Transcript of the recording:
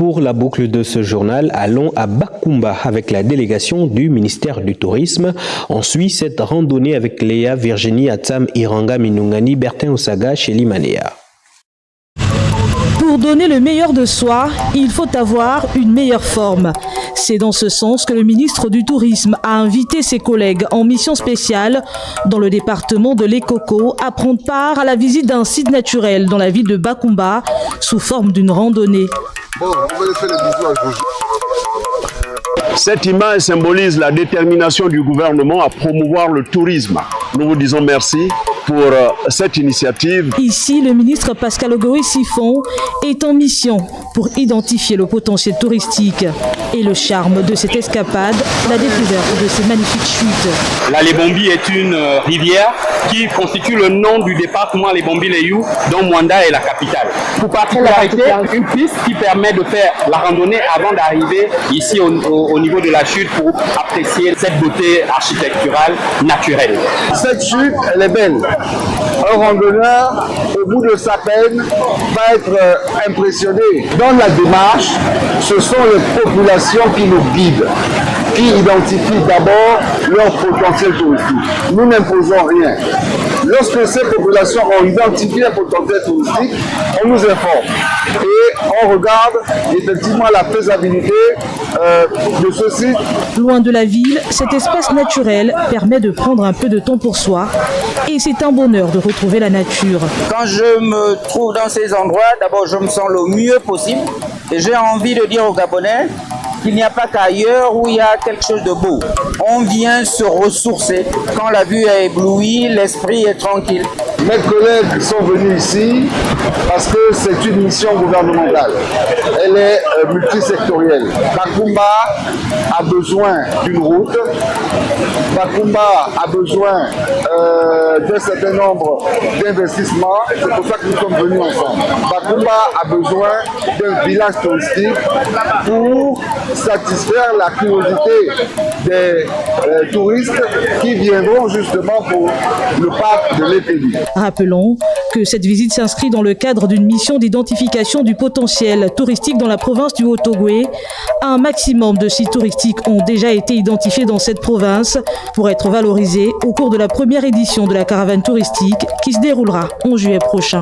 pour la boucle de ce journal, allons à Bakumba avec la délégation du ministère du Tourisme. On suit cette randonnée avec Léa, Virginie, Atsam, Iranga, Minungani, Bertin Osaga, Shelly Manea. Pour donner le meilleur de soi, il faut avoir une meilleure forme. C'est dans ce sens que le ministre du Tourisme a invité ses collègues en mission spéciale dans le département de l'Ekoko à prendre part à la visite d'un site naturel dans la ville de Bakumba sous forme d'une randonnée. Cette image symbolise la détermination du gouvernement à promouvoir le tourisme. Nous vous disons merci pour cette initiative. Ici, le ministre Pascal Ogoï-Siphon est en mission pour identifier le potentiel touristique et le charme de cette escapade, la découverte de ces magnifiques chutes. La Lebombi est une rivière qui constitue le nom du département Lebombi-Leyou, dont Mwanda est la capitale. Pour particularité, une piste qui permet de faire la randonnée avant d'arriver ici au niveau de la chute pour apprécier cette beauté architecturale naturelle. Cette chute, elle est belle. Un randonneur, au bout de sa peine, va être impressionné. Dans la démarche, ce sont les populations qui nous guident, qui identifient d'abord leur potentiel touristique. Nous n'imposons rien. Lorsque ces populations ont identifié un potentiel touristique, on nous informe. Et on regarde effectivement la faisabilité de ce site. Loin de la ville, cet espace naturel permet de prendre un peu de temps pour soi et c'est un bonheur de retrouver la nature. Quand je me trouve dans ces endroits, d'abord je me sens le mieux possible et j'ai envie de dire aux Gabonais qu'il n'y a pas qu'ailleurs où il y a quelque chose de beau. On vient se ressourcer. Quand la vue est éblouie, l'esprit est tranquille. Mes collègues sont venus ici parce que c'est une mission gouvernementale. Elle est multisectorielle. Bakumba a besoin d'une route. Bakumba a besoin d'un certain nombre d'investissements. C'est pour ça que nous sommes venus ensemble. Bakumba a besoin d'un village touristique pour satisfaire la curiosité des touristes qui viendront justement pour le parc de l'Épélie. Rappelons que cette visite s'inscrit dans le cadre d'une mission d'identification du potentiel touristique dans la province du Haut-Ogooué. Un maximum de sites touristiques ont déjà été identifiés dans cette province pour être valorisés au cours de la première édition de la caravane touristique qui se déroulera en juillet prochain.